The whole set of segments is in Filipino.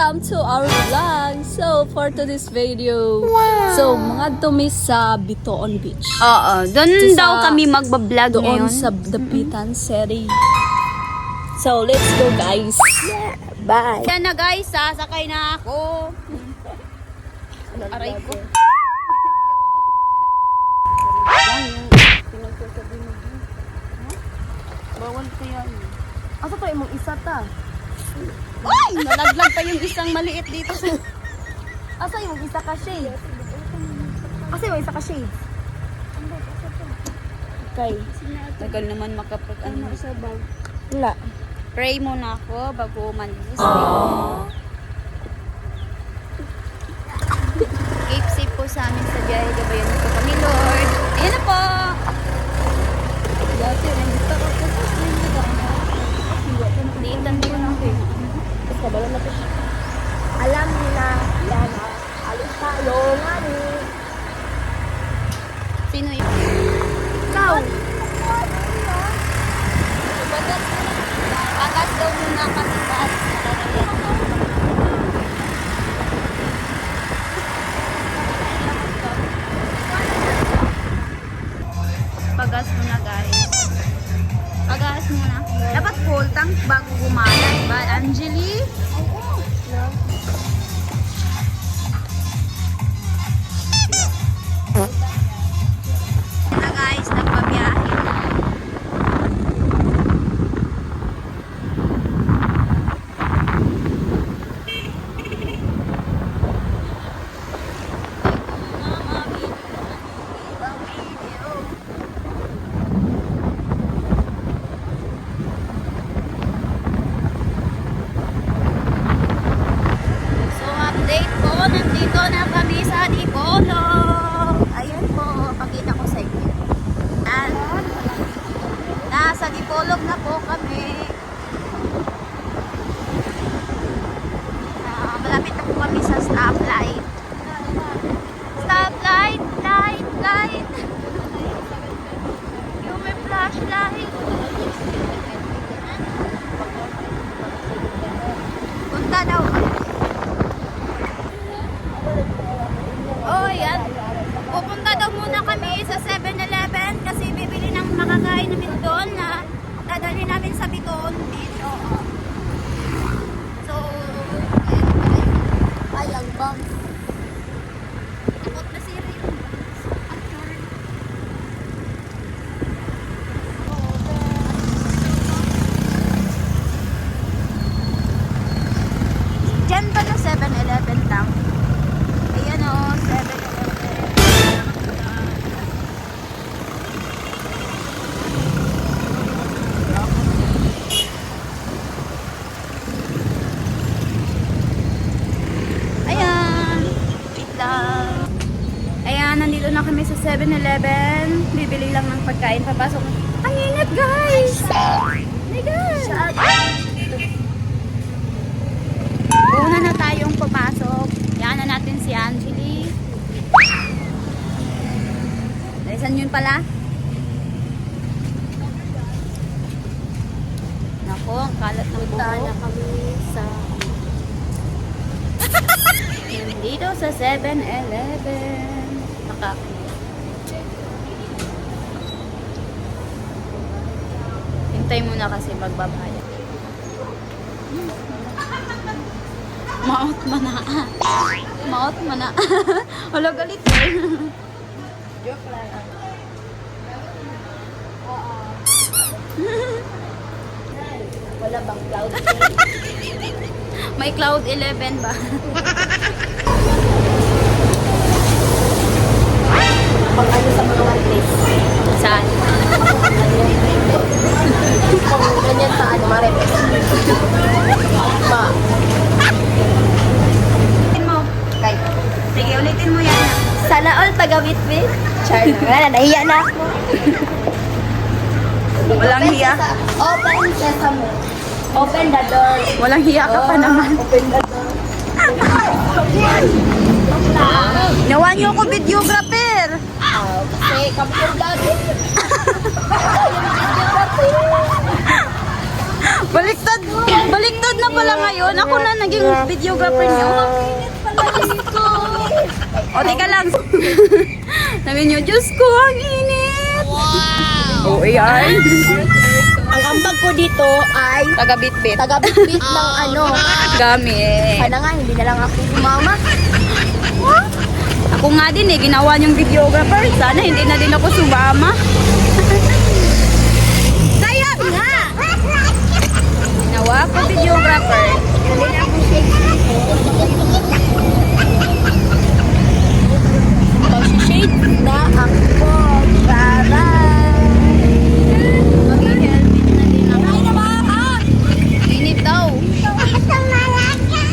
Welcome to our vlog. So, for today's video, so, mga dumi sa Bitoon Beach. Oo, doon Ito daw sa- kami magbablog Doon ngayon. sa Dapitan City. So, let's go guys. Bye. Yan na guys, sasakay na ako. Aray ko. Bawal kaya yun. Asa pa imong isa ta? Ay! Nalaglag pa yung isang maliit dito sa... Asa imong isa ka shade? Asa imong isa ka shade? Okay. Tagal naman makapag... Ano sa bag? Wala. Pray muna ako bago umalis. Keep safe po sa amin sa biyahe. Gabayan po kami, Lord. Ayan na po! Dati, nandito ka po. Liitan ko na ako. Kabalo na po siya. Alam nila, yan na. Alis tayo nga ni. Sino yun? Ikaw! Pagas daw muna kasi paalis na talaga. Pagas muna guys. Pagas muna. Dapat full tank bago gumala, diba? Angeli? Na guys, nagpabiyahe na. So update po, nandito na kami sa Dipolog. Ayan po, pakita ko sa inyo. And, nasa Dipolog na po kami. Malapit na po kami sa stoplight. Stoplight, light, light. Yung may flashlight. Punta daw kami. Oh, yan. Pupunta daw muna kami sa 7-Eleven kasi bibili ng makakain namin doon na dadali namin sa Bitoon Beach. So, Ay, ang bang. takot na si Rin. Diyan ba na 7-Eleven lang? Ayan o, 7-Eleven. Ayan. Wait lang. Ayan, nandito na kami sa 7-Eleven. Bibili lang ng pagkain. Papasok. Ang init, guys! My God! Una na tayong papasok. Yan na natin si Angeli. Saan yun pala? Nako, ang kalat ng Punta na buhok. kami sa... Dito sa 7-Eleven. Hintay muna kasi magbabayad. Maot mana. Maot mana. Wala galit eh. Joke lang. Wala bang cloud? May Cloud 11 ba? Pag ano sa mga one place. Saan? Kung ganyan sa ano, Marites. Ma. Ulitin mo. Kay. Sige, ulitin mo yan. Sana all taga-witwit. Char na. Wala, nahiya na ako. Walang hiya. Open sesame. Open the door. Walang hiya ka pa naman. Open the door. Nawa niyo ako videographer. Kasi kami yung vlog. Baliktad. Baliktad na pala ngayon. Ako na naging videographer niyo. O, teka lang. Sabi niyo, Diyos ko, ang init. Wow. Oh, ayan. Ang ambag ko dito ay Taga-bit-bit. taga-bitbit ng ano. Gamit. Sana nga, hindi na lang ako sumama. Ako nga din eh, ginawa niyong videographer. Sana hindi na din ako sumama. Kaya nga! Ginawa ko videographer. Dali na akong shake. Mag-shake na ako. Bye-bye! Mag-helmet na din ako. Ay, naman ka! Init daw.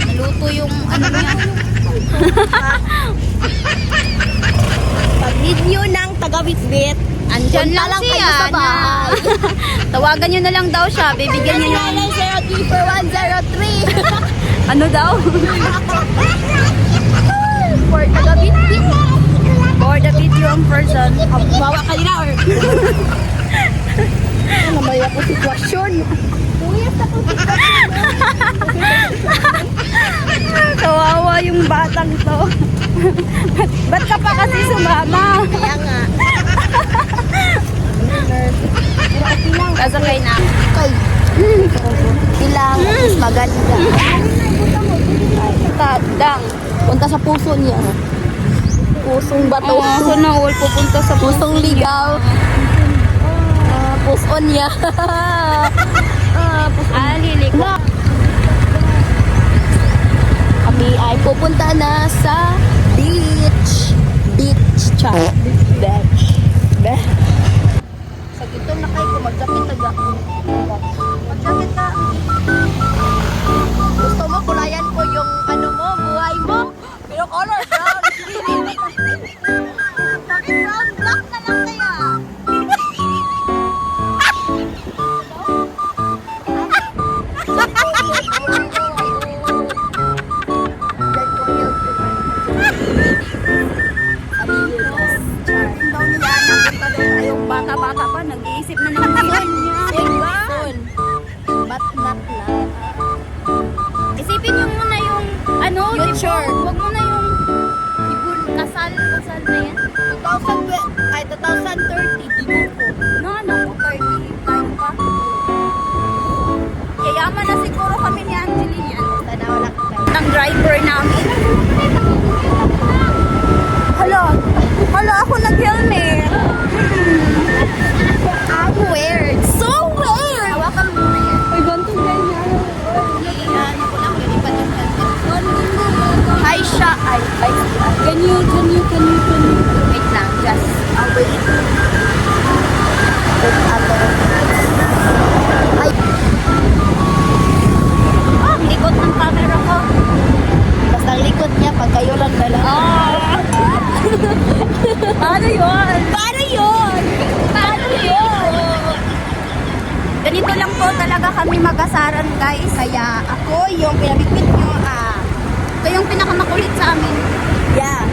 Naluto yung ano niya. Pag-need nyo ng taga-bitbit, Andyan punta lang lang kayo siya. sa bahay. Tawagan nyo na lang daw siya. Bibigyan nyo yung... 0903 Ano daw? for taga-bitbit. For the video ang person. Bawa ka nila or... Ano may ako sitwasyon? Tuyas ako sitwasyon. Kawawa yung batang to. Ba't ka pa kasi sumama? Kaya nga. Pero okay lang. Kasakay na. Okay. Ilang is maganda. Tadang. Punta sa puso niya. Pusong bato. So na all pupunta sa Pusong ligaw. Puson niya. Liliko. Kami ay pupunta na sa beach. Beach. Beach. Beach. Sa gitong na kayo, magdapit taga. Magdapit ka. Gusto mo, kulayan ko yung ano mo, buhay mo. Pero color brown. Bakit brown? Black na lang kaya. Ayong bata-bata pa, nag-iisip na ng buhay niya. Diba? But not na. Isipin nyo muna yung, ano, Future. Huwag mo na yung kasal na yan. 2030, di ko. No, ano, 35 pa. Yayaman na siguro kami ni Angeline yan. Sana wala ka kayo. Ng driver namin. Hala, ako nag-helmet. I'm weird. So weird! Hawakan mo na yan. Ay, ganito ganyan. Ano ko lang, lilipat yung helmet. Hi siya. Ay. Can you? Wait lang, just Wait. Wait, ato. Ay. ang likod ng camera ko. Basta ang likod niya, pag kayo lang dala. Paano yun? Paano yun? Paano yun? Ganito lang po talaga kami mag-asaran, guys. Kaya ako yung pinabitbit nyo, Ito yung pinakamakulit sa amin. yeah.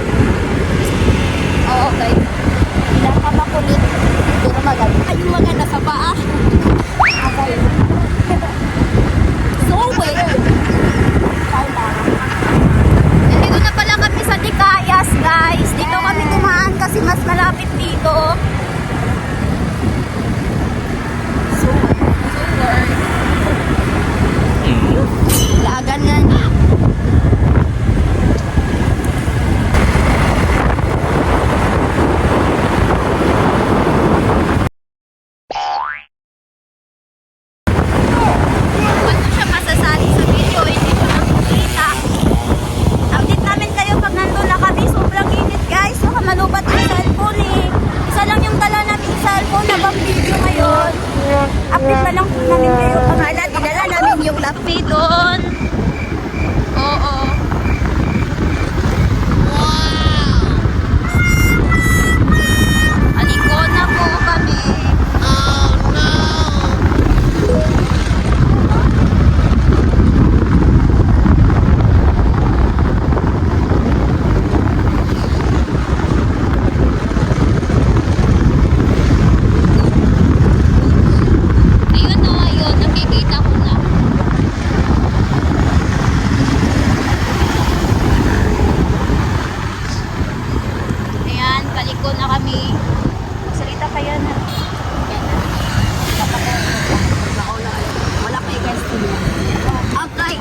Oo, okay. Pinakamakulit. Pero maganda. Ay, yung maganda sa paa. Okay. So weird. Nandito na pala kami sa Dicayas, guys. Dito kami dumaan kasi mas malapit dito. Laagan nga niya.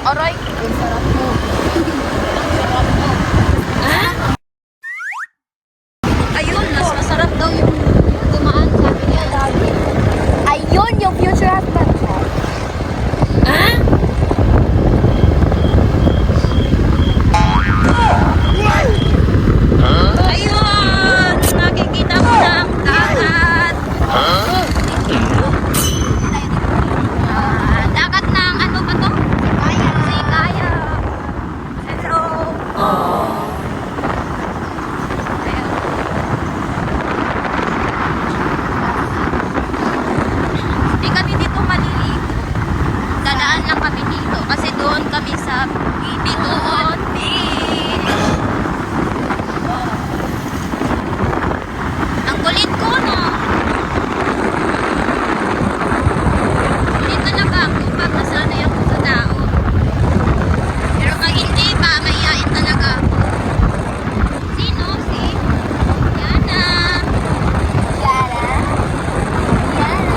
Aray, Ang sarap mo. sarap mo. Ha? Ayun, mas masarap daw yung dumaan sabi niya. Ayun, yung future husband ko. Ha? Ayun! Nakikita ko na ang dagat. Dagat ng ano ba to? Sikaya. Hello. Ayun. Hindi kami dito maliligo. Dadaan lang kami dito kasi doon kami sa Bitoon Beach. Ang kulit ko, no? Kulit talaga ako pag nasanay ako sa tao. Pero pag hindi pa, mahihain talaga ako. Sino? Si Yana. Yara. Yara.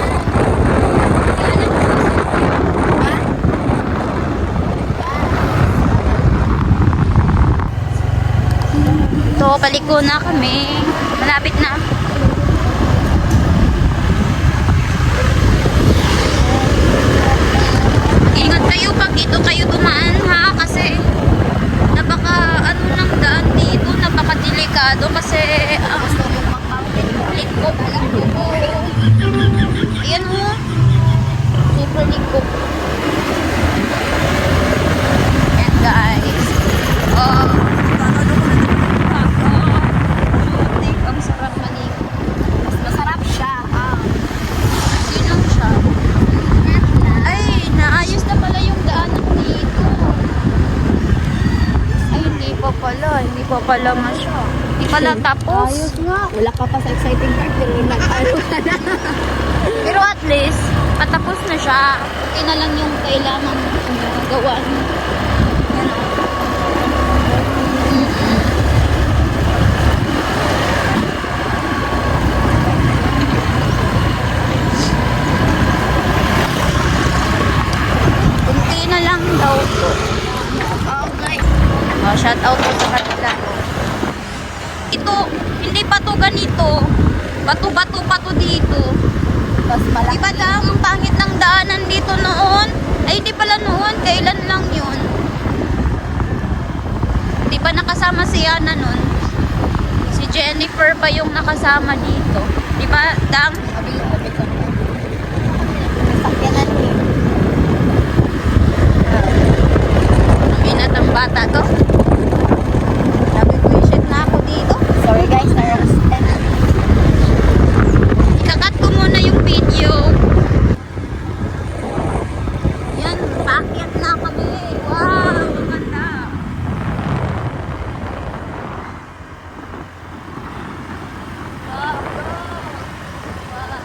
So, paliko na kami. Malapit na. Ingat kayo pag dito kayo dumaan ha kasi napaka ano ng daan dito, napaka delikado kasi Gusto mo mag-mountain likop. Ayan mo. Super likop. Ayan guys. Oh. Ang sarap maligo. Mas masarap siya. Sino siya? Ay, naayos na pala yung daanan dito. Ay, hindi pa pala. Hindi pa pala masya. Hindi pala tapos. Ayos nga. Wala ka pa sa exciting part pero nag-ano ka na. Pero at least, patapos na siya. Okay na lang yung kailangan gawa. Yan o. Kunti na lang daw po. Okay. Oh, shout out po sa kanila. Ito, hindi pa to ganito. Bato-bato pa to dito. Mas malaki. Diba lang, ang pangit ng daanan dito noon? Ay, di pala noon. Kailan lang yun? Di ba nakasama si Yana nun? Si Jennifer pa yung nakasama dito. Di ba, Dang? Sabi ko. Sakyanan niyo. Ang inat ang bata to. Sabi ko, shit na ako dito. Sorry guys, Ikakat ko muna yung video. Yan, paakyat na kami. Wow, ang ganda. Wow, bro. Wow.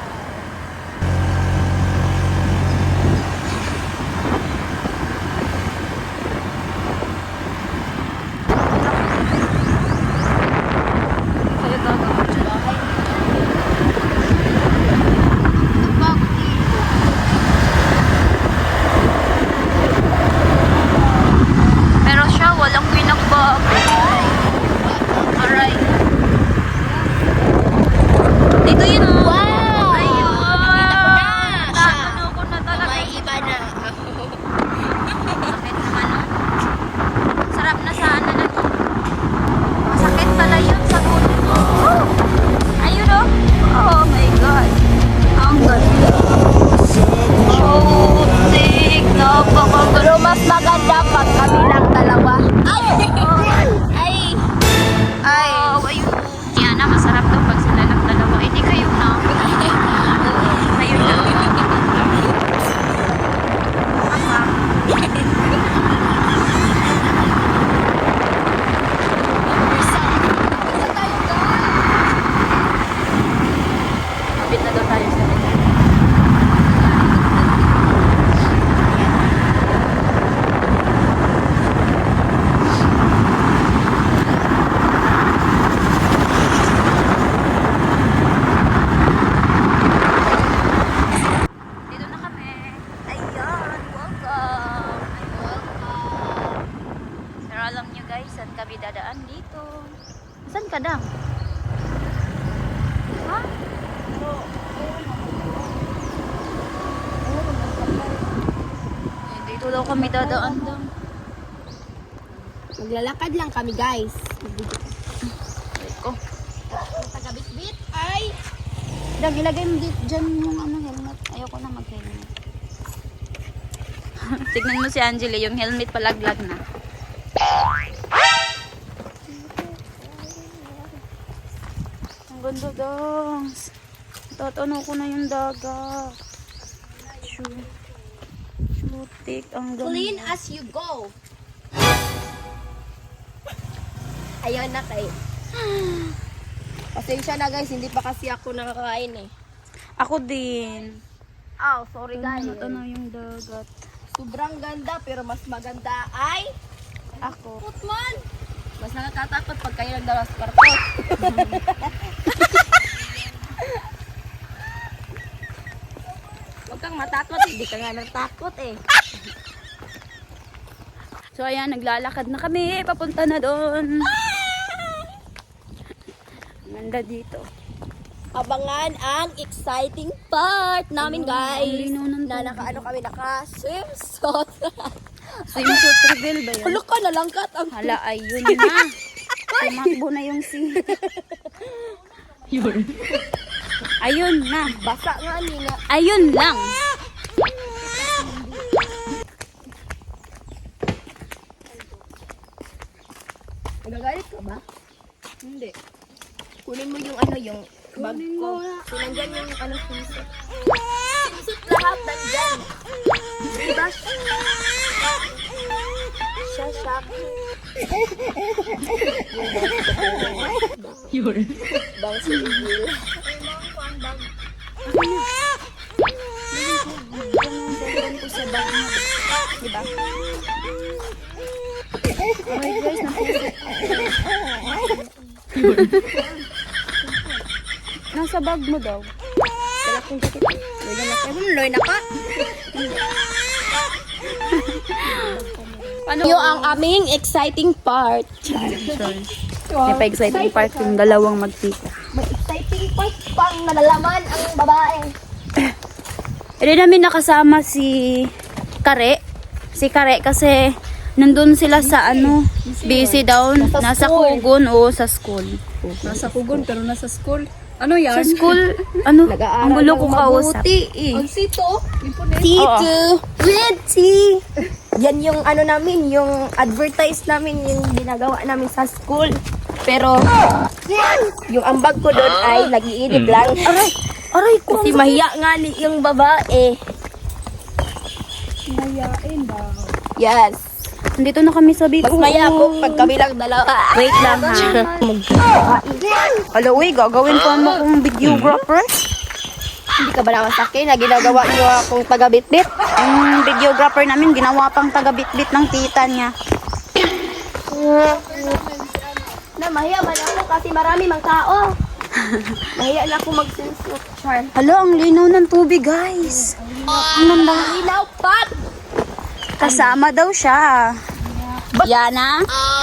kami dadaan dito. Saan ka dang? Ha? Dito daw kami dadaan daw. Maglalakad lang kami, guys. Ko. Ang taga-bitbit ay... Dag, ilagay mo dyan yung ano, helmet. Ayoko na mag-helmet. Tignan mo si Angela, yung helmet palaglag na. Ang ganda daw. Tatanaw ko na yung dagat. Shutik, ang ganda. Clean as you go. Ayun na kay. Pasensya na guys, hindi pa kasi ako nakakain eh. Ako din. Oh, sorry guys. Tatanaw yung dagat. Sobrang ganda pero mas maganda ay Ako. Putman! Mas nakakatakot pag kayo nagdala sa kwarto. Huwag kang matakot, hindi ka nga natakot eh. So ayan, naglalakad na kami. Papunta na doon. Ganda dito. Abangan ang exciting part namin guys. ang linaw ng Na tubig. naka-ano kami, naka-swimsuit. Swimsuit reveal ba yun? Hulo ka, nalangkat ang Hala, ayun na. Tumakbo na yung Yun. Ayun na. basa nga nga. Ayun lang. Nagagalit ka ba? Hindi. Kunin mo yung ano, yung bag ko. So, nandyan yung ano, swimsuit. Swimsuit lahat, nandyan. Diba? Shasak. Yun. Bang sigil. Diba? Alright guys, napusok. Nasa bag mo daw. Kaya kong jacket. Loy na na. Loy na ka. Paano? Yung ang aming exciting part. May pa-exciting part yung dalawang magkita. May exciting part pang nalalaman ang babae. Hindi namin nakasama si Kare. Si Kare kasi nandun sila sa ano, busy daw. Nasa Kugon o sa school. Nasa Kugon pero nasa school. Ano yan? Sa school, ano, Nag-aaral ang gulo ng ko kausap. mabuti eh. Ang sito. Tito. Red tea. Yan yung ano namin, yung advertise namin, yung ginagawa namin sa school. Pero, yung ambag ko doon ay nag-iinip lang. Aray ko. Kasi mahiya nga ni yung babae. Mayain ba? Yes. Nandito na kami sa Bicol. Mas maya ako pag kami lang dalawa. Wait lang ha. Hello, gagawin pa mo kong videographer. Hindi ka ba naman sa akin na ginagawa niyo akong taga-bitbit? Yung videographer namin, ginawa pang taga-bit-bit ng tita niya. Na mahiya man ako kasi marami mang tao. Mahiya na ako mag-swimsuit. Char. Hala, ang linaw ng tubig, guys. Ang ganda. Ilaw pat! Kasama daw siya. Yana,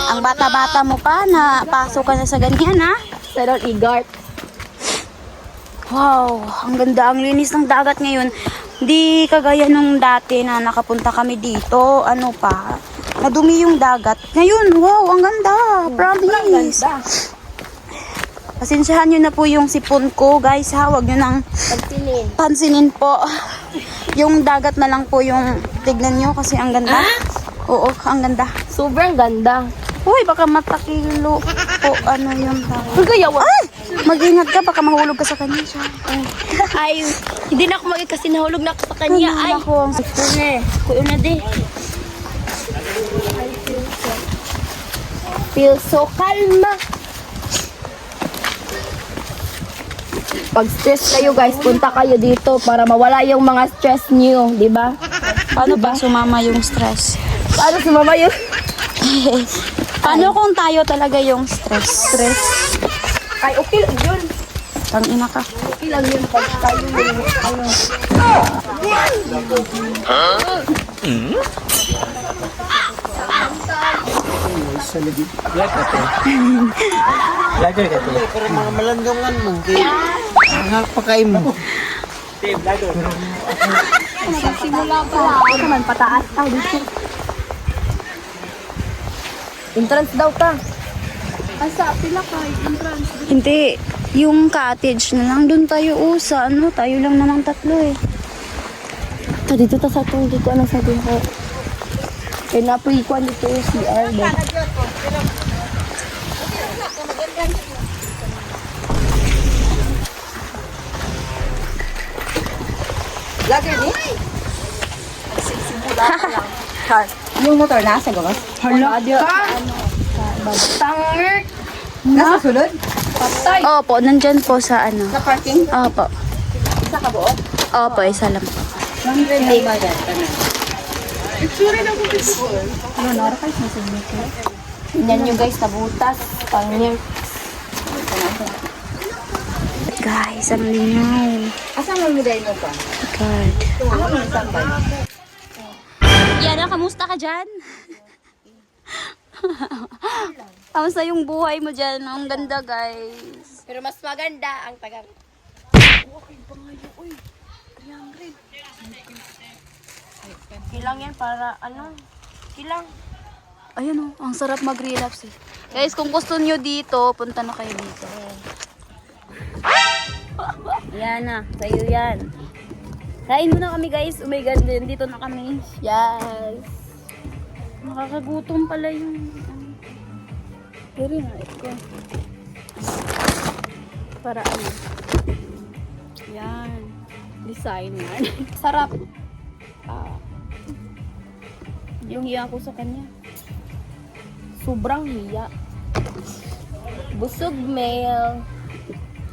ang bata-bata mo pa na pasok ka na sa ganyan, ha? Pero igart. Wow, ang ganda, ang linis ng dagat ngayon. Hindi kagaya nung dati na nakapunta kami dito. Ano pa? Madumi yung dagat. Ngayon, wow, ang ganda. Promise. Pasensyahan nyo na po yung sipon ko, guys, ha? Huwag nyo nang Pagtinin. pansinin po. Yung dagat na lang po yung tignan nyo kasi ang ganda. Oo, ang ganda. Sobrang ganda. Uy, baka matakilo po ano yung dagat. Magayawa. Ay! Mag-ingat ka, baka mahulog ka sa kanya siya. Ay, hindi na ako kasi nahulog na ako sa kanya. Ay, Ako, ang kuyo na di. Feel so kalma. Pag stress kayo guys, punta kayo dito para mawala yung mga stress niyo, di ba? paano ba sumama yung stress? Paano sumama yun? Paano kung tayo talaga yung stress? Ay, okay lang yun. Tangina ka. Okay lang yun pag tayo yung ano. sa lagi. Vlog ka to. Vlogger ka to. Pero mga malanggaman mo. Ang pakain mo. Vlogger. Simula pa. Ako naman, pataas tao dito. Entrance daw ka. Asa, pila ka, entrance. Hindi. Yung cottage na lang. Doon tayo sa ano. Tayo lang namang tatlo eh. Ta dito ta sa itong dito ano sabi ko. Kaya napuikuan dito yung CR ba? Lagi ni? Simula pa lang. Yung motor nasa gawas? Hala ka? Tanger! Nasa sulod? Patay! Opo, nandyan po sa ano. Sa parking? Opo. Isa ka buo? Opo, isa lang po. 100 lang ba yan? Yan yung guys, nabutas. Pangir. Guys, ang linaw. Asan mo mo pa? God. Ako mo tambay. Yana, kamusta ka dyan? Kamusta yung buhay mo dyan? Ang ganda, guys. Pero mas maganda ang taga. Kilang yan para ano? Kilang. Ayun oh, ang sarap mag-relapse eh. Guys, kung gusto nyo dito, punta na kayo dito. Yan na, sa'yo yan. Kain muna kami guys. Oh my God, dito na kami. Yes. Nakakagutom pala yung... Pero na, ito. Para ano. Yan. Design yan. Sarap. Yung hiya ko sa kanya. Sobrang hiya. Busog mail.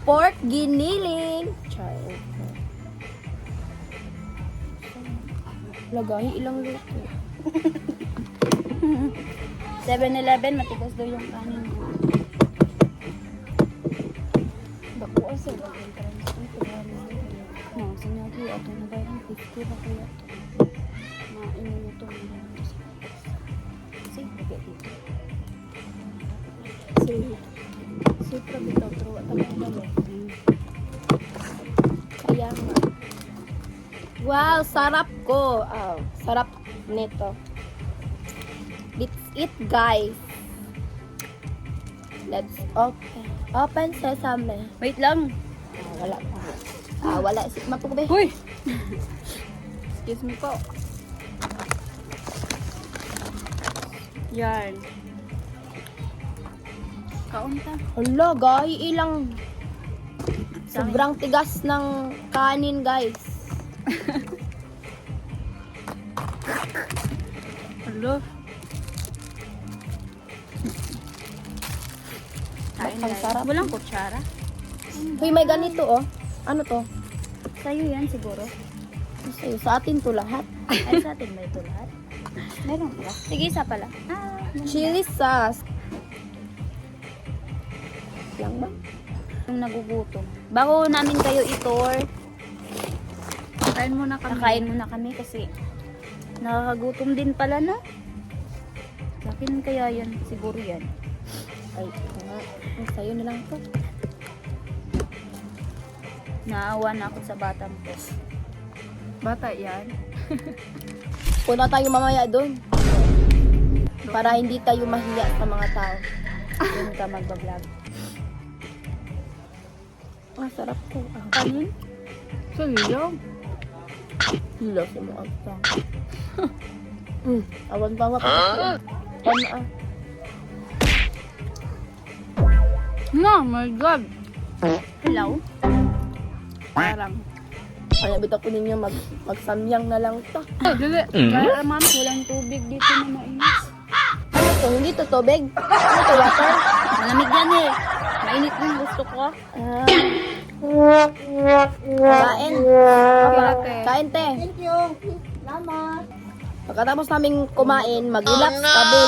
Pork giniling. Char. Lagahi ilang luto. 7-Eleven, matigas daw yung kanin. Bako asa ba yung transport? No, sinagi ato na ba yung 50 ba kaya ito? Mainin mo ito. Sige, lagay dito. Sige. Super bitaw, pero at ang mga Kaya nga. Wow, sarap ko. Sarap nito. Let's eat, guys. Let's open. Open sesame. Wait lang. Wala pa. Wala. Mapugbe. Uy! Excuse me po. Yan. Kaunta. Hala, guys. Ilang. Sobrang tigas ng kanin, guys. Hello. Kain Ang guys. sarap. Walang kutsara. Uy, may ganito, oh. Ano to? Sa'yo yan siguro. Sa'yo, sa atin to lahat. Ay, sa atin ba ito lahat? Meron pala. Sige, isa pala. Chili sauce. Lang ba? Yung nagugutom. Bago namin kayo i-tour, Kain muna kami. kakain muna kami kasi nakakagutom din pala, no? Sa akin kaya yan. Siguro yan. Ay, nga. Ang sa'yo na lang to. Naawa na ako sa batang ko. Bata yan. Punta tayo mamaya doon. Para hindi tayo mahiya sa mga tao. Doon ka magbablog. Sarap ko. Kanin? Saliyaw. Hilo sa mga tao. Awan pa wap. No, my God. Hello? Parang. Kaya bitaw ko ninyo magsamyang na lang to. Dili. Kaya ma'am, walang tubig dito na mainit. Ano to? Hindi to tubig? Ano to? Water? Malamig yan eh. Mainit yung gusto ko. Kain. Okay. Kain, te. Thank you. Salamat. Pagkatapos namin kumain, mag-relax kami.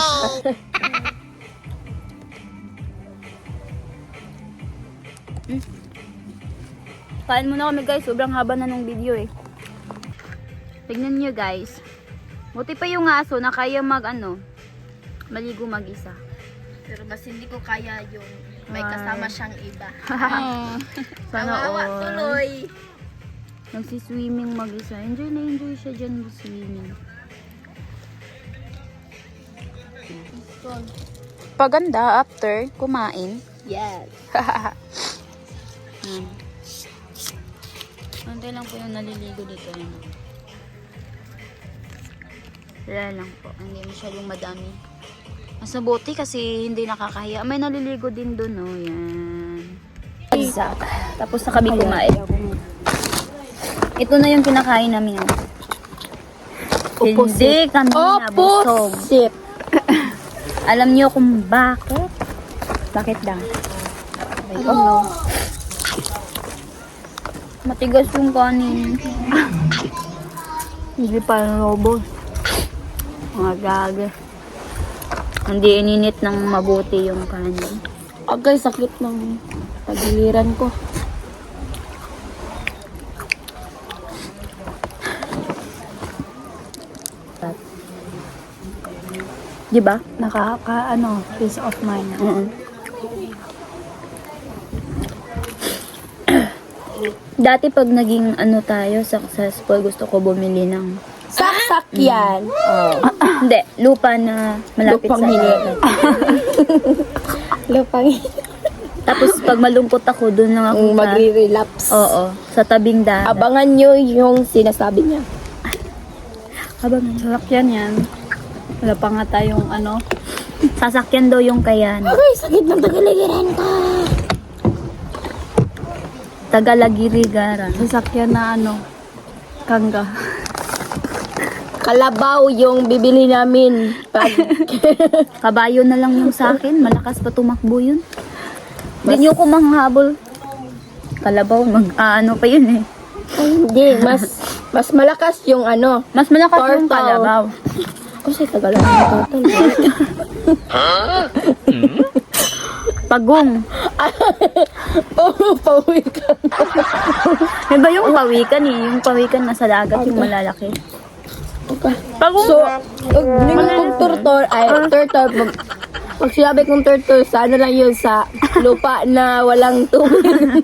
Kain muna kami guys. Sobrang haba na nung video eh. Tignan nyo guys. Buti pa yung aso na kaya maligo mag-isa. Pero mas hindi ko kaya yung may kasama siyang iba. Sana Kawawa all. tuloy. Nagsiswimming mag-isa. Enjoy na enjoy siya dyan swimming. Paganda after kumain. Yes. Antay lang po yung naliligo dito. Wala lang po. Hindi masyadong madami. Mas mabuti kasi hindi nakakahiya. May naliligo din doon, oh. Yan. Exact. Tapos na kami kumain. Ito na yung kinakain namin. Hindi kami nabusog. Opposite. Alam niyo kung bakit? Bakit daw? I don't know. Matigas yung kanin. Hindi pa robot. Mga gaga. Hindi ininit ng mabuti yung kanin. Agay, sakit ng tagiliran ko. Di ba? Peace of mind. Dati pag naging tayo, successful, gusto ko bumili ng Sakyan. hindi, lupa na malapit Lupang sa hininga. Lupang Tapos pag malungkot ako, doon lang ako magre-relapse. Oo, sa tabing dagat. Abangan nyo yung sinasabi niya. Abangan. Sasakyan yan. Wala pa nga tayong Sasakyan daw yung kayan. Ay, sakit ng tagaligiran ka. Tagalagirigaran. sasakyan na kangga. Kalabaw yung bibili namin. Pag Kabayo na lang yung sa akin. Malakas pa tumakbo yun. Hindi niyo ko manghabol. Kalabaw, pa yun eh. Ay, hindi, mas malakas yung Mas malakas yung Turtle. kalabaw. Kasi tagalan ng total. Pagong. Oh, pauwi ka. Diba yung pawikan eh? Yung pawikan nasa dagat, yung malalaki. Okay. Pagong. So, kung turtle, pag sinabi kong turtle, sana lang yun sa lupa na walang tubig.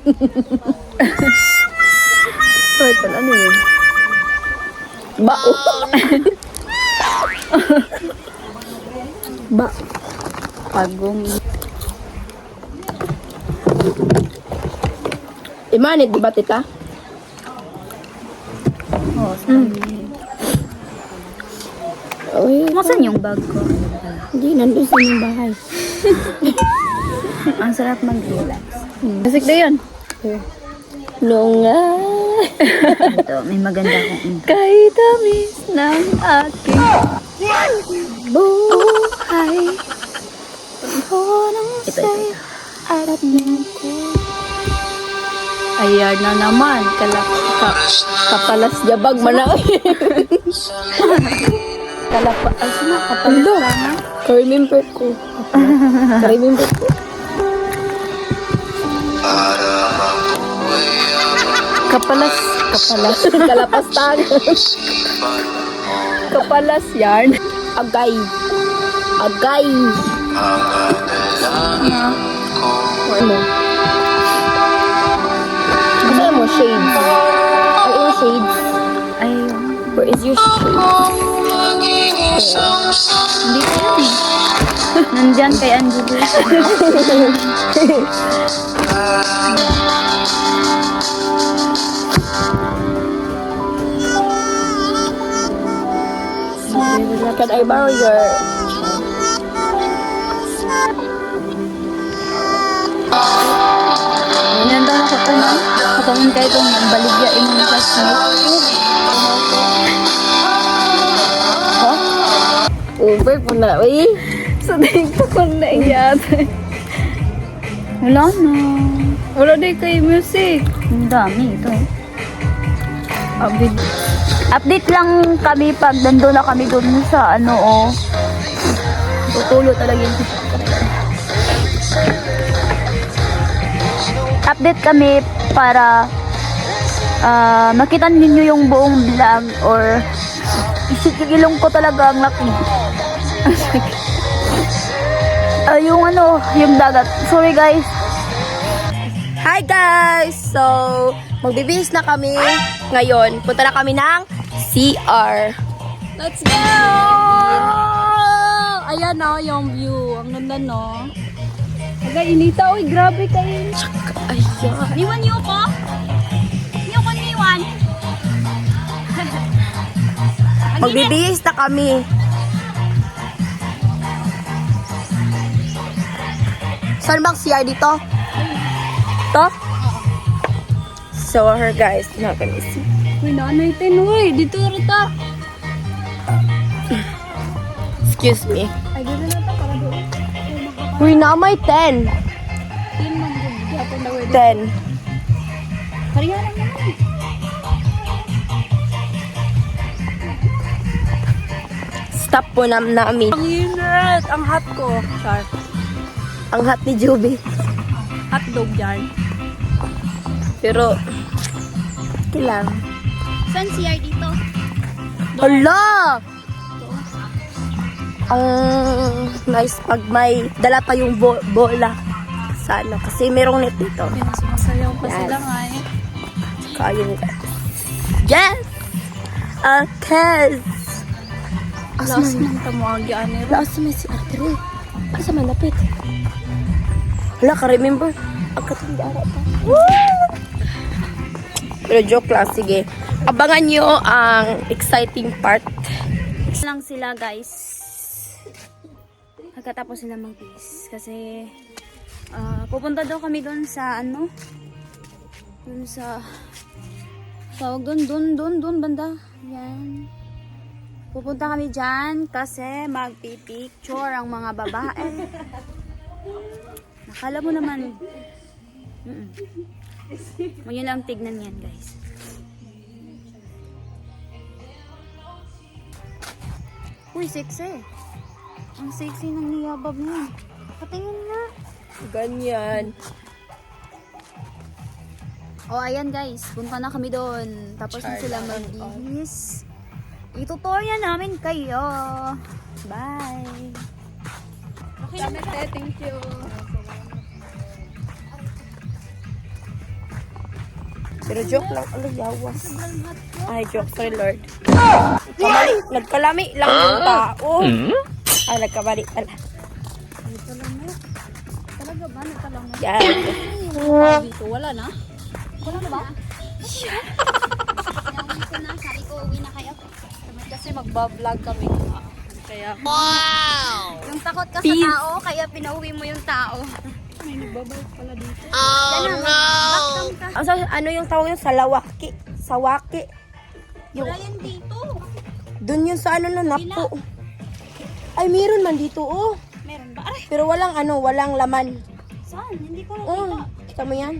Turtle, ano yun? Bao. Ba. Pagong. Imanit, di ba, tita? Oh, Uy, Masan yung bag ko? hindi, nandun sa inyong bahay. Ang sarap mag-relax. Asik na yan. Nung Ito, may maganda akong intro. Kay tamis ng aking buhay. Pagpunong Ito. Arap niyo ko. Ayan na naman. Kapalas jabag mana. Kalapaas na, kapalas na. Ka-remember ko. Ka-remember ko. Kapalas. Kalapas tayo. Kapalas yan. Agay. Agay. Ano? Kasi mo, shades. Ay, yung shades. Ay, Where is your shades? hindi ko yun eh. Nandyan kay Angelis. Can I borrow your... Nandun ako ito na. Katawan kayo itong baligyain ng classmate. Uber po na. Uy. So, dito ko na iyat. Wala na. Wala na kay music. Ang dami ito. Abid. Update lang kami pag nandun na kami dun sa tutulo talaga yung update kami para makita ninyo yung buong vlog or isigilong ko talaga ang laki. yung ano, yung dagat. Sorry guys. Hi guys! So, magbibihis na kami ngayon. Punta na kami ng CR. Let's go! Ayan na yung view. Ang ganda no. Aga, inita. Uy, grabe kayo. Ayan. Niwan niyo ko? Niyo ko niwan. Magbibihis na kami. Saan bang CR dito? To? So, her guys, na kami see. Uy, nanay tin. Uy, dito rita. Excuse me. Ay, dito na ta para doon. Uy, na may 10. Tin man doon. Yapon na uy. 10. Kariya lang naman. Stop po namin. Ang init. Ang hot ko. Char. Ang hot ni Juby. Hotdog yan. Pero, okay lang. Saan CR dito? Hala! Ang nice pag may dala pa yung bola. Sana. Kasi merong net dito. Yan, sumasayaw pa Yes. sila nga eh. Kaya nila. Yes! Okay. Last nang tamuagi anero. Laos may si Ate Roy. Asa man napit? Hala, ka-remember? Ang katandara pa. Pero joke lang, sige. Abangan nyo ang exciting part. Lang sila guys. Pagkatapos sila mag-peace. Kasi pupunta daw kami doon sa ano? Doon sa tawag doon banda. Yan. Pupunta kami dyan kasi magpipicture ang mga babae. Nakala mo naman. Mo yun lang tignan yan guys. Uy, sexy. Ang sexy ng niyabab niya. Patingin na. Ganyan. Oh, ayan guys. Punta na kami doon. Tapos na sila magbihis. Itutorial namin kayo. Bye. Thank you. Pero joke lang. Ano, yawas. Ay, joke. Sorry, Lord. Nagkalami lang yung tao. Ay, nagkamali pala. Talaga ba? Nagtalang Yan. dito. Wala na? Wala na ba? Ito na. Sabi ko, uwi na kayo. Kasi magbablog kami. Kaya, Yung takot ka Peace. sa tao, kaya pinauwi mo yung tao. may nagbabalik pala dito. Ano yung tawag yun? Salawaki. Sawaki. Yung, Wala yan dito. dun yun sa ano na napo. Ay, meron man dito, oh. Meron ba? Aray, Pero walang walang laman. saan? Hindi ko Oh, nakita. kita mo yan?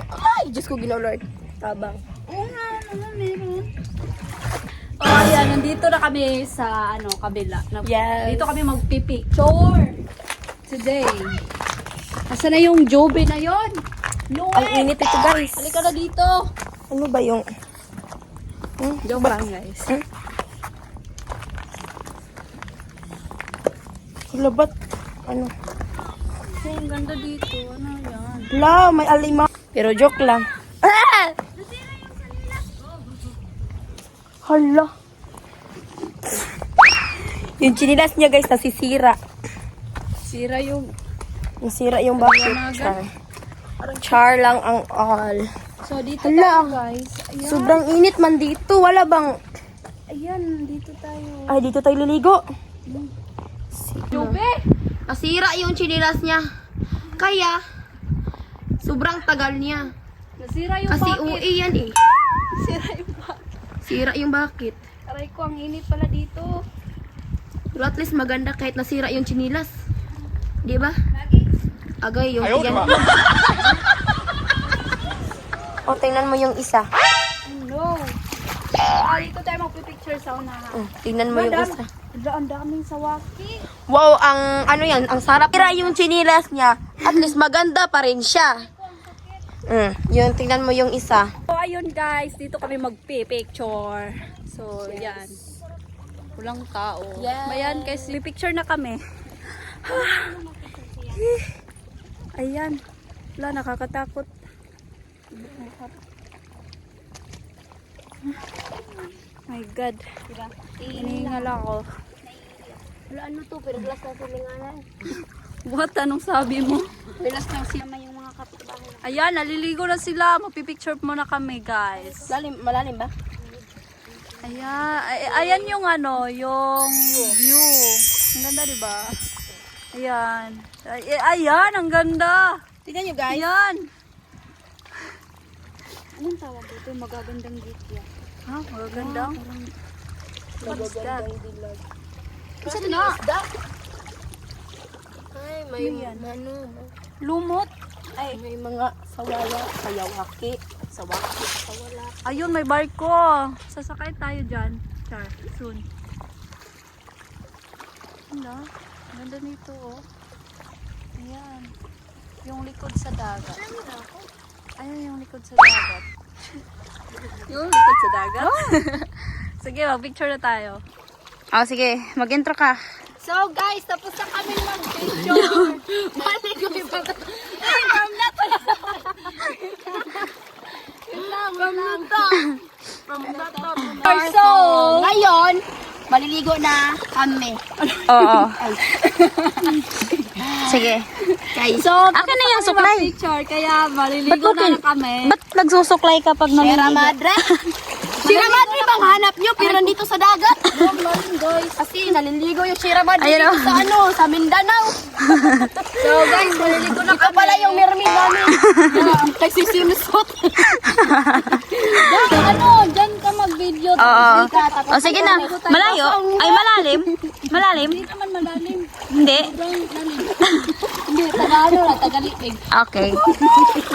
Ay, Diyos ko, Ginoo Lord. Tabang. Oo nga, naman meron. Oh, ayan. Nandito na kami sa kabila. Yes. Dito kami magpipicture today. Asa na yung Joby na yon? Ang init ito, guys. Halika na dito. Ano ba yung... Joke lang, guys. Labat. Ano? Oh, ang ganda dito. Ano yan? La, may alima. Pero joke lang. Ah! Hala. Yung chinilas niya, guys, nasisira. Sira yung... Nasira yung bakit. Char. Char lang ang all. So, dito Hala. tayo, guys. Ayan. Sobrang init man dito. Wala bang... Ayan, dito tayo. Ay, dito tayo liligo. Joby! Nasira yung chinilas niya. Kaya, sobrang tagal niya. Nasira yung Kasi bakit. uwi yan eh. Sira yung bakit. Sira yung bakit. Aray ko, ang init pala dito. Pero at least maganda kahit nasira yung chinilas. Di ba? Agay, yung yan. O, tingnan mo yung isa. No. Dito tayo magpipicture sa unahan. Tingnan mo yung isa. Ang daming sawaki. Wow, ano yan, ang sarap. Sira yung chinilas niya. At least maganda pa rin siya. Yun, tingnan mo yung isa. So, ayun guys, dito kami magpipicture. So, yan. Walang tao. Yes. Ayan guys, picture na kami. Ayan. Wala, nakakatakot. My God. Hinihingal ako. Wala ano to, pero glass na silinganan. What? Anong sabi mo? Glass na sila yung mga kapitbahay. Ayan, naliligo na sila. Magpipicture muna kami, guys. Malalim ba? Ayan, ayan yung ano, yung view. Ang ganda, diba? Ayan. Ayan, ang ganda. Tingnan nyo guys. Ayan. Anong tawag dito? Magagandang gate yan. Ha, magaganda. What is that? Isa na. Isda. Ay, may ano. Lumot. Ay, may mga sawala, sayawaki, sawala. Ayun, may barko. Sasakay tayo dyan. Char, soon. Ano? Ganda nito, oh. Ayan. Yung likod sa dagat. Ayan yung likod sa dagat. Yung likod sa dagat? Sige, mag-picture na tayo. Oh, sige. Mag-intro ka. So guys, tapos na kami mag-picture. Balik ko yung pag... Ay, from na to. So, ngayon, maliligo na kami. Oo. Sige. Guys, So, Akin na yung suklay. picture, kaya maliligo na kami. Ba't nagsusuklay kapag Sierra naliligo? Madre. Sierra Madre bang hanap nyo? Pero nandito sa dagat. Guys, kasi naliligo yung Sierra Madre Ayun, dito sa ano, sa Mindanao. So guys, maliligo na kami. Ito pala yung mermaid namin. Nagsisimusot. Dyan ka mag-video. Oo. O, sige na. Malayo? Ay, malalim? Malalim? Hindi naman malalim. Hindi? Hindi, tagalipig. Okay.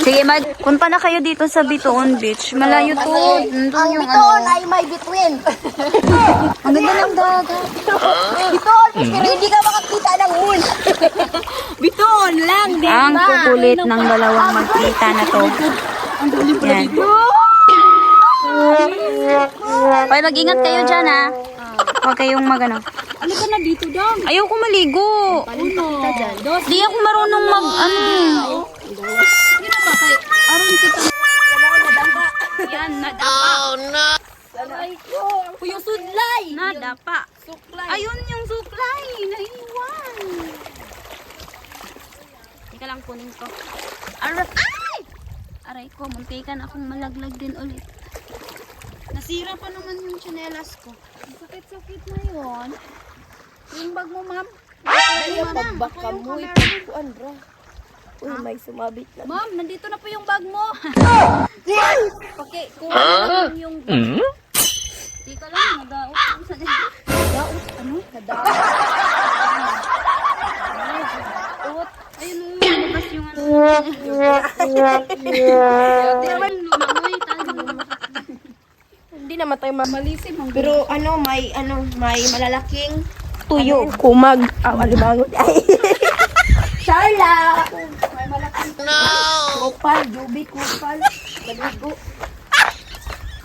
Sige, punta na kayo dito sa Bituon Beach. Malayo to. Nandun Ang yung bitoon ano. ay may between. Ang ganda ng dagat. Bitoon, pero hindi ka makakita ng moon. Bitoon lang, di ba? Ang kukulit ng dalawang magkita na to. Yan. Hoy, mag-ingat kayo dyan, ha. Huwag kayong magano. Ano ka na dito, Dam? Ayoko maligo. Di ako marunong ano. Hindi na ba kay aron kita. Yan, nadapa. Aray ko, yung sudlay. Nadapa. Suklay. Ayun yung suklay. Naiwan. Teka lang, kunin ko. Ay! Aray ko, muntikan akong malaglag din ulit. Nasira pa naman yung tsinelas ko. Sakit-sakit na yun. Yung bag mo, ma'am. Ay, pagbaka mo, ipagkuan, bro. Uy, may sumabit na. Ma'am, nandito na po yung bag mo. Okay, kuha na lang yung bag. Teka lang, nag-out. Daos, ano? Nadaos. Ayun, lumabas yung ano. Lumangoy tayo. Hindi naman tayo Malisim ang pero may malalaking tuyo. Kumag. Alimangot. Ay. Charla. May malaking kupal. Jubi kupal. Maligo.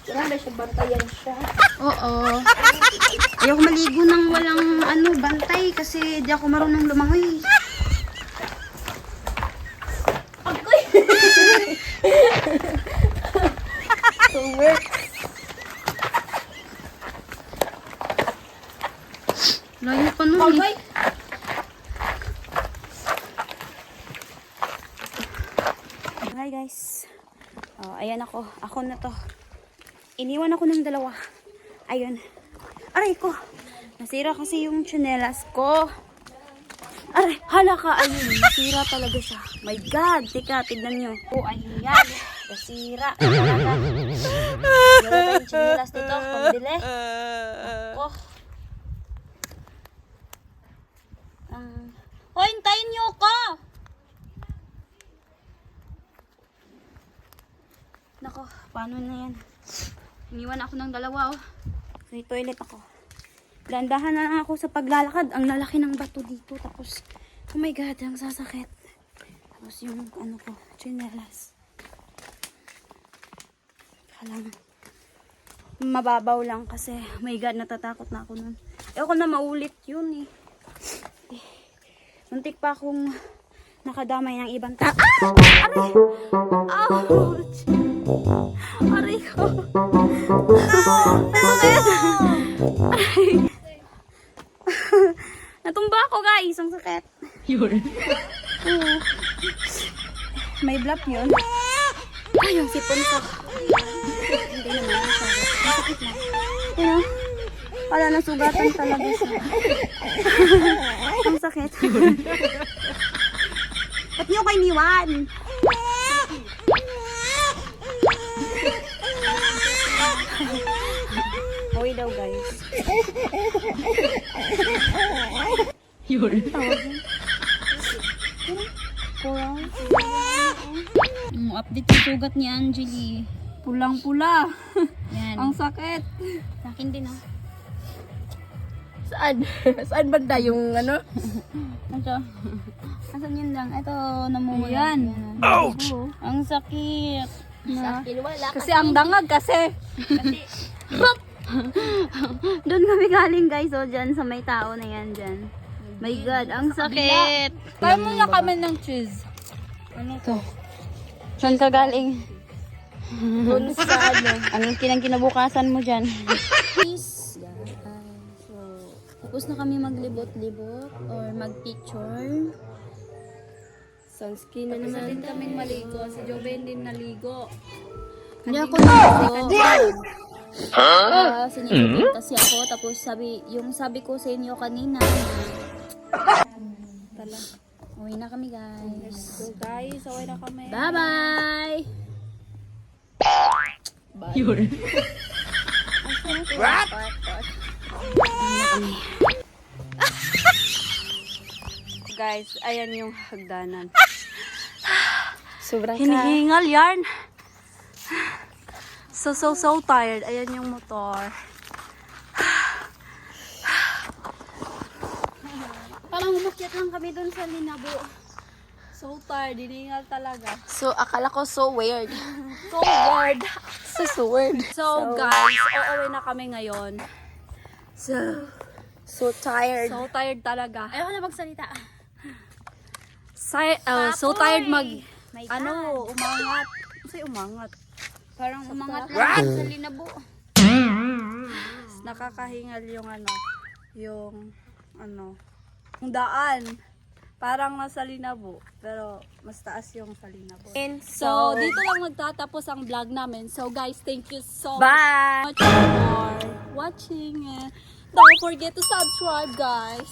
Kailangan na siya bantayan siya. Oo. Ayoko maligo ng walang bantay kasi di ako marunong lumangoy. To work. Layo pa nun eh. Hi guys. Oh, ayan ako. Ako na to. Iniwan ako ng dalawa. Ayun. Aray ko. Nasira kasi yung tsinelas ko. Aray, hala ka. Ayun, nasira talaga siya. My God. Tika, tignan nyo. Oh, ayan. Nasira. Talaga. Wala tayong tsinelas dito. Pambili. Oh. Hoy, hintayin nyo ko! Nako, paano na yan? Iniwan ako ng dalawa, oh. Sa toilet ako. Dandahan na lang ako sa paglalakad. Ang lalaki ng bato dito. Tapos, oh my God, ang sasakit. Tapos yung ano ko, tsinelas. Kailangan. Mababaw lang kasi, oh my God, natatakot na ako nun. Ayoko na maulit yun eh. Muntik pa akong nakadamay ng ibang tao. Ah! Aray! Ouch! Aray ko. Nasakit! Aray! Natumba ako guys, ang sakit. Yun. May blap yun. Ay, yung sipon ko. Hindi naman. Masakit lang. Yun o. Wala na sugatan talaga siya. Ang sakit. Ba't niyo kayo niwan? Uwi daw guys. Yun. Kurang. Update yung sugat ni Angeli. Pulang-pula. Yan. Ang sakit. Sa akin din ah. Saan? Saan banda yung ano? Ito. Asan yun lang? Ito, namumula. Yan. Ouch! Ang sakit. Sa akin wala. Kasi ang dangag kasi. Doon kami galing guys. So, dyan sa may tao na yan dyan. My God, ang sakit. Kaya mo na kami ng cheese. Ano to? Saan ka galing? Doon sa ano. Anong kinabukasan mo dyan? Peace. So, tapos na kami maglibot-libot or mag-picture. Sunscreen na Isa naman. din kaming maligo. Si Joven din naligo. Hindi ako naligo. Sinigupin kasi ako. Tapos sabi ko sa inyo kanina na uwi na kami guys. So guys, away na kami. Bye-bye! Guys, ayan yung hagdanan. Sobrang Hinihingal yarn. So tired. Ayan yung motor. Parang umakyat lang kami dun sa Linabo. So tired. Hinihingal talaga. So, akala ko so weird. So weird. So weird. So guys, uuwi na kami ngayon. So tired. So tired talaga. Ayaw na magsalita. So tired mag... My Ano, umangat. Kasi umangat. Parang umangat lang sa Linabo. Nakakahingal yung yung daan. Parang nasa Linabo, pero mas taas yung sa Linabo. So, dito lang magtatapos ang vlog namin. So, guys, thank you so Bye! much for watching. Don't forget to subscribe, guys.